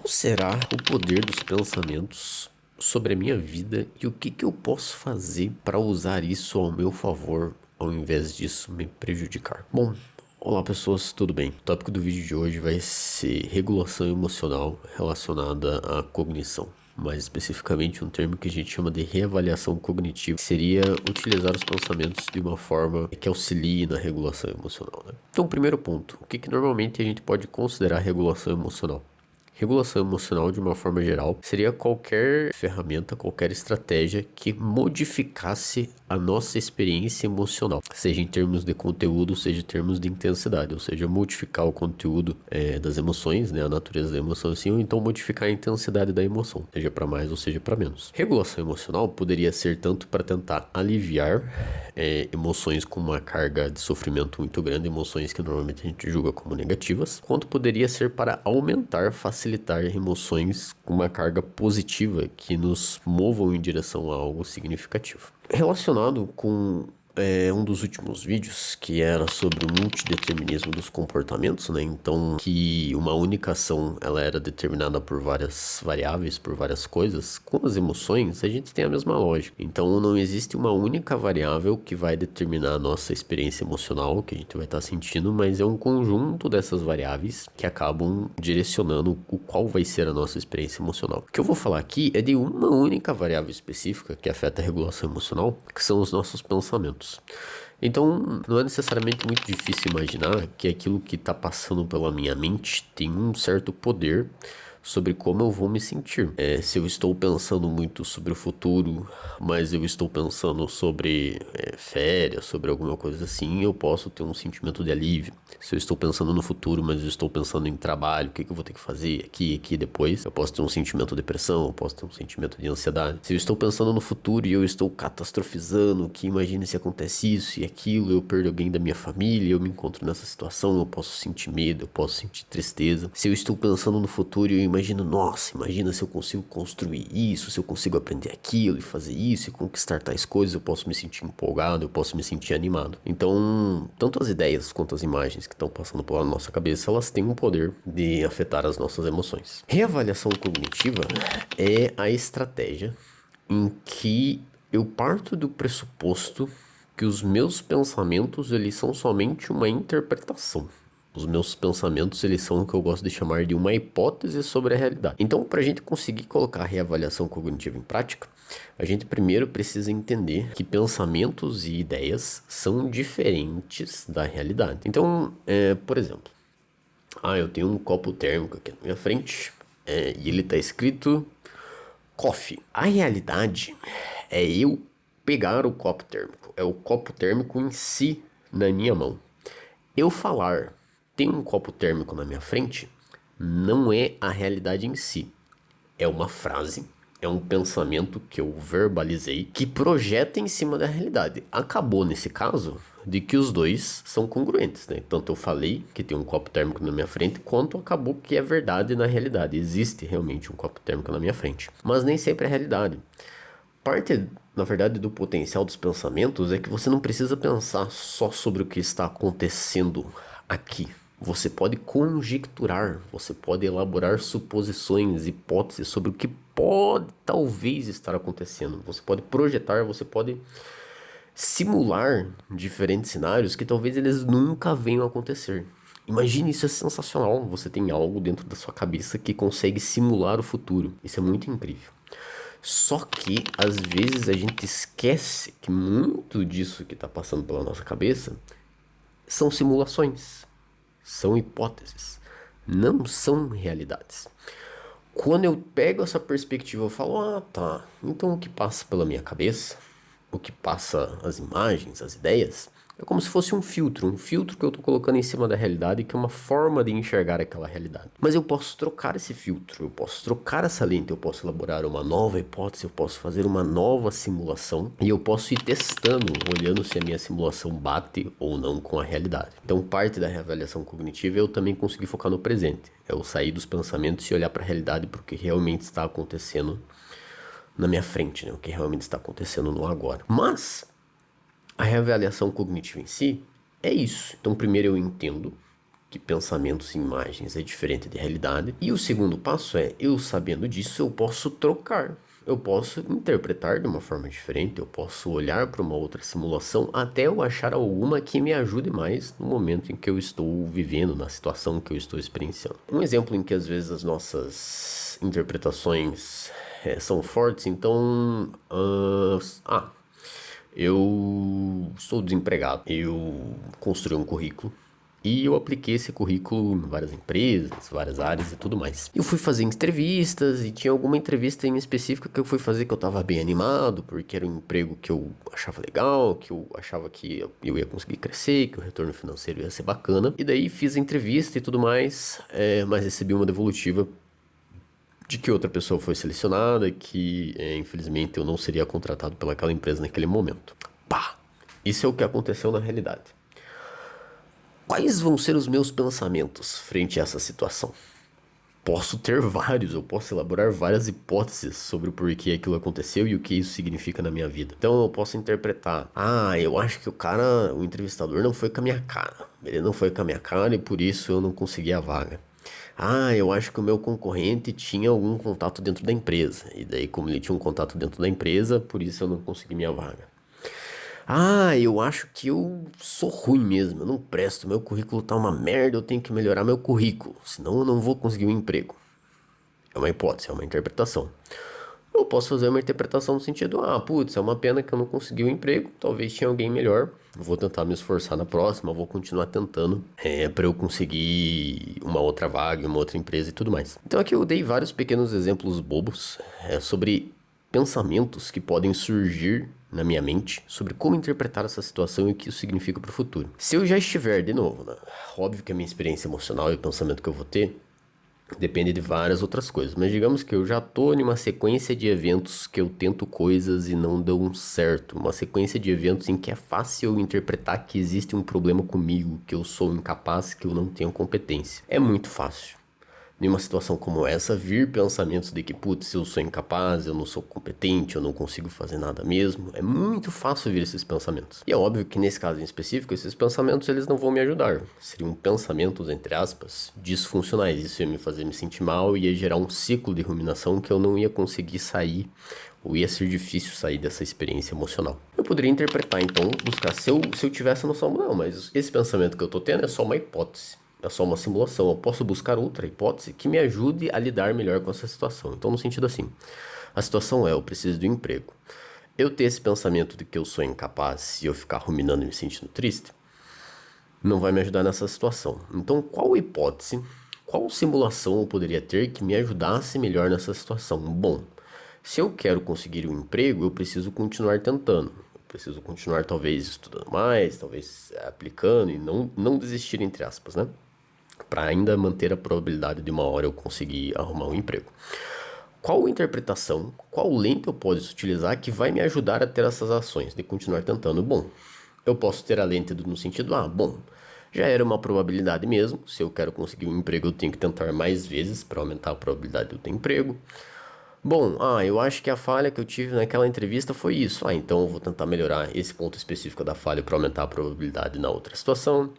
Qual será o poder dos pensamentos sobre a minha vida e o que eu posso fazer para usar isso ao meu favor, ao invés disso me prejudicar? Bom, olá pessoas, tudo bem? O tópico do vídeo de hoje vai ser regulação emocional relacionada à cognição. Mais especificamente um termo que a gente chama de reavaliação cognitiva, que seria utilizar os pensamentos de uma forma que auxilie na regulação emocional, né? Então, primeiro ponto, o que normalmente a gente pode considerar regulação emocional? Regulação emocional, de uma forma geral, seria qualquer ferramenta, qualquer estratégia que modificasse a nossa experiência emocional, seja em termos de conteúdo, seja em termos de intensidade, ou seja, modificar o conteúdo das emoções, né, a natureza da emoção assim, ou então modificar a intensidade da emoção, seja para mais ou seja para menos. Regulação emocional poderia ser tanto para tentar aliviar emoções com uma carga de sofrimento muito grande, emoções que normalmente a gente julga como negativas, quanto poderia ser para aumentar, facilitar emoções com uma carga positiva que nos movam em direção a algo significativo. Relacionado com um dos últimos vídeos, que era sobre o multideterminismo dos comportamentos, né? Então, que uma única ação, ela era determinada por várias variáveis, por várias coisas. Com as emoções, a gente tem a mesma lógica. Então, não existe uma única variável que vai determinar a nossa experiência emocional, que a gente vai estar sentindo, mas é um conjunto dessas variáveis que acabam direcionando o qual vai ser a nossa experiência emocional. O que eu vou falar aqui é de uma única variável específica que afeta a regulação emocional, que são os nossos pensamentos. Então, não é necessariamente muito difícil imaginar que aquilo que está passando pela minha mente tem um certo poder sobre como eu vou me sentir. Se eu estou pensando muito sobre o futuro, mas eu estou pensando sobre férias, sobre alguma coisa assim, eu posso ter um sentimento de alívio. Se eu estou pensando no futuro, mas eu estou pensando em trabalho, o que eu vou ter que fazer aqui depois, eu posso ter um sentimento de depressão, eu posso ter um sentimento de ansiedade. Se eu estou pensando no futuro e eu estou catastrofizando, que imagine se acontece isso e aquilo, eu perdo alguém da minha família, eu me encontro nessa situação, eu posso sentir medo, eu posso sentir tristeza. Se eu estou pensando no futuro e eu imagino, nossa, imagina se eu consigo construir isso, se eu consigo aprender aquilo e fazer isso e conquistar tais coisas, eu posso me sentir empolgado, eu posso me sentir animado. Então, tanto as ideias quanto as imagens que estão passando pela nossa cabeça, elas têm um poder de afetar as nossas emoções. Reavaliação cognitiva é a estratégia em que eu parto do pressuposto que os meus pensamentos, eles são somente uma interpretação. Os meus pensamentos, eles são o que eu gosto de chamar de uma hipótese sobre a realidade. Então, para a gente conseguir colocar a reavaliação cognitiva em prática, a gente primeiro precisa entender que pensamentos e ideias são diferentes da realidade. Então, por exemplo, eu tenho um copo térmico aqui na minha frente e ele está escrito coffee. A realidade é eu pegar o copo térmico, é o copo térmico em si na minha mão. Eu falar tem um copo térmico na minha frente não é a realidade em si. É uma frase, é um pensamento que eu verbalizei que projeta em cima da realidade. Acabou nesse caso de que os dois são congruentes, né? Tanto eu falei que tem um copo térmico na minha frente, quanto acabou que é verdade na realidade. Existe realmente um copo térmico na minha frente. Mas nem sempre é realidade. Parte, na verdade, do potencial dos pensamentos é que você não precisa pensar só sobre o que está acontecendo aqui. Você pode conjecturar, você pode elaborar suposições, hipóteses sobre o que pode talvez estar acontecendo. Você pode projetar, você pode simular diferentes cenários que talvez eles nunca venham a acontecer. Imagine, isso é sensacional. Você tem algo dentro da sua cabeça que consegue simular o futuro. Isso é muito incrível. Só que, às vezes, a gente esquece que muito disso que está passando pela nossa cabeça são simulações, são hipóteses, não são realidades. Quando eu pego essa perspectiva, eu falo, tá, então o que passa pela minha cabeça, o que passa as imagens, as ideias, é como se fosse um filtro que eu tô colocando em cima da realidade, que é uma forma de enxergar aquela realidade. Mas eu posso trocar esse filtro, eu posso trocar essa lente, eu posso elaborar uma nova hipótese, eu posso fazer uma nova simulação e eu posso ir testando, olhando se a minha simulação bate ou não com a realidade. Então, parte da reavaliação cognitiva é eu também conseguir focar no presente, é eu sair dos pensamentos e olhar para a realidade para o que realmente está acontecendo na minha frente, né? O que realmente está acontecendo no agora. Mas a reavaliação cognitiva em si é isso. Então, primeiro eu entendo que pensamentos e imagens é diferente de realidade. E o segundo passo é, eu sabendo disso, eu posso trocar. Eu posso interpretar de uma forma diferente, eu posso olhar para uma outra simulação até eu achar alguma que me ajude mais no momento em que eu estou vivendo, na situação que eu estou experienciando. Um exemplo em que às vezes as nossas interpretações são fortes, então... eu sou desempregado, eu construí um currículo e eu apliquei esse currículo em várias empresas, várias áreas e tudo mais. Eu fui fazer entrevistas e tinha alguma entrevista em específico que eu fui fazer que eu tava bem animado, porque era um emprego que eu achava legal, que eu achava que eu ia conseguir crescer, que o retorno financeiro ia ser bacana. E daí fiz a entrevista e tudo mais, mas recebi uma devolutiva de que outra pessoa foi selecionada, que infelizmente eu não seria contratado pelaquela empresa naquele momento. Pá! Isso é o que aconteceu na realidade. Quais vão ser os meus pensamentos frente a essa situação? Posso ter vários, eu posso elaborar várias hipóteses sobre o porquê aquilo aconteceu e o que isso significa na minha vida. Então eu posso interpretar, eu acho que o entrevistador não foi com a minha cara. Ele não foi com a minha cara e por isso eu não consegui a vaga. Eu acho que o meu concorrente tinha algum contato dentro da empresa. E daí, como ele tinha um contato dentro da empresa, por isso eu não consegui minha vaga. Eu acho que eu sou ruim mesmo, eu não presto, meu currículo tá uma merda, eu tenho que melhorar meu currículo, senão eu não vou conseguir um emprego. É uma hipótese, é uma interpretação. Eu posso fazer uma interpretação no sentido, é uma pena que eu não consegui o emprego, talvez tinha alguém melhor, vou tentar me esforçar na próxima, vou continuar tentando para eu conseguir uma outra vaga, uma outra empresa e tudo mais. Então aqui eu dei vários pequenos exemplos bobos sobre pensamentos que podem surgir na minha mente sobre como interpretar essa situação e o que isso significa para o futuro. Se eu já estiver, de novo, né? Óbvio que a minha experiência emocional e o pensamento que eu vou ter depende de várias outras coisas, mas digamos que eu já tô em uma sequência de eventos que eu tento coisas e não dão certo, uma sequência de eventos em que é fácil eu interpretar que existe um problema comigo, que eu sou incapaz, que eu não tenho competência. É muito fácil. Em uma situação como essa, vir pensamentos de que, eu sou incapaz, eu não sou competente, eu não consigo fazer nada mesmo, é muito fácil vir esses pensamentos. E é óbvio que nesse caso em específico, esses pensamentos eles não vão me ajudar. Seriam pensamentos, entre aspas, disfuncionais. Isso ia me fazer me sentir mal e ia gerar um ciclo de ruminação que eu não ia conseguir sair, ou ia ser difícil sair dessa experiência emocional. Eu poderia interpretar, então, buscar se eu tivesse a noção, não, mas esse pensamento que eu tô tendo é só uma hipótese. É só uma simulação. Eu posso buscar outra hipótese que me ajude a lidar melhor com essa situação. Então, no sentido assim, a situação eu preciso de um emprego. Eu ter esse pensamento de que eu sou incapaz e eu ficar ruminando e me sentindo triste, não vai me ajudar nessa situação. Então, qual hipótese, qual simulação eu poderia ter que me ajudasse melhor nessa situação? Bom, se eu quero conseguir um emprego, eu preciso continuar tentando. Eu preciso continuar, talvez, estudando mais, talvez aplicando e não desistir, entre aspas, né? Para ainda manter a probabilidade de uma hora eu conseguir arrumar um emprego. Qual interpretação, qual lente eu posso utilizar que vai me ajudar a ter essas ações de continuar tentando? Bom, eu posso ter a lente no sentido, já era uma probabilidade mesmo, se eu quero conseguir um emprego eu tenho que tentar mais vezes para aumentar a probabilidade de eu ter emprego. Bom, eu acho que a falha que eu tive naquela entrevista foi isso. Então eu vou tentar melhorar esse ponto específico da falha para aumentar a probabilidade na outra situação.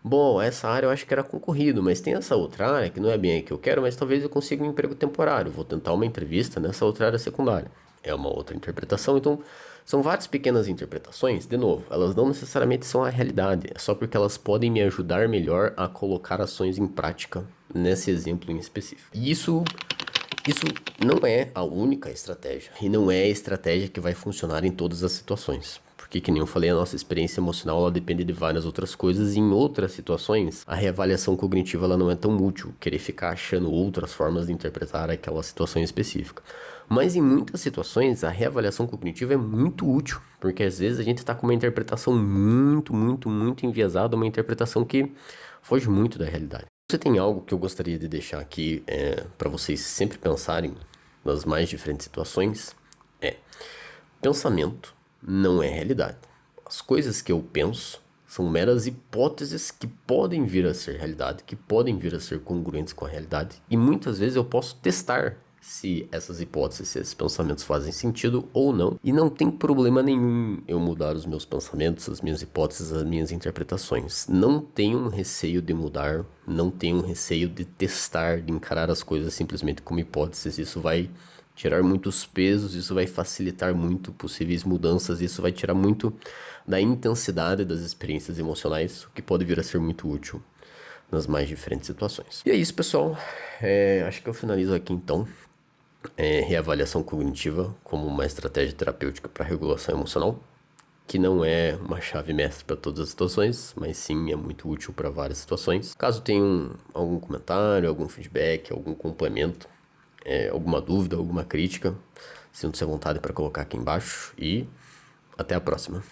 Bom, essa área eu acho que era concorrido, mas tem essa outra área que não é bem a que eu quero, mas talvez eu consiga um emprego temporário. Vou tentar uma entrevista nessa outra área secundária. É uma outra interpretação, então são várias pequenas interpretações, de novo, elas não necessariamente são a realidade, é só porque elas podem me ajudar melhor a colocar ações em prática nesse exemplo em específico. E isso não é a única estratégia, e não é a estratégia que vai funcionar em todas as situações. Porque, que nem eu falei, a nossa experiência emocional ela depende de várias outras coisas e em outras situações a reavaliação cognitiva ela não é tão útil, querer ficar achando outras formas de interpretar aquela situação específica. Mas em muitas situações a reavaliação cognitiva é muito útil, porque às vezes a gente está com uma interpretação muito enviesada, uma interpretação que foge muito da realidade. Você tem algo que eu gostaria de deixar aqui para vocês sempre pensarem nas mais diferentes situações? Pensamento não é realidade. As coisas que eu penso são meras hipóteses que podem vir a ser realidade, que podem vir a ser congruentes com a realidade. E muitas vezes eu posso testar se essas hipóteses, se esses pensamentos fazem sentido ou não. E não tem problema nenhum eu mudar os meus pensamentos, as minhas hipóteses, as minhas interpretações. Não tenho receio de mudar, não tenho receio de testar, de encarar as coisas simplesmente como hipóteses. Isso vai tirar muitos pesos, isso vai facilitar muito possíveis mudanças, isso vai tirar muito da intensidade das experiências emocionais, o que pode vir a ser muito útil nas mais diferentes situações. E é isso, pessoal. Acho que eu finalizo aqui então. Reavaliação cognitiva como uma estratégia terapêutica para regulação emocional, que não é uma chave mestra para todas as situações, mas sim é muito útil para várias situações. Caso tenham algum comentário, algum feedback, algum complemento, alguma dúvida, alguma crítica, sinta-se à vontade para colocar aqui embaixo e até a próxima.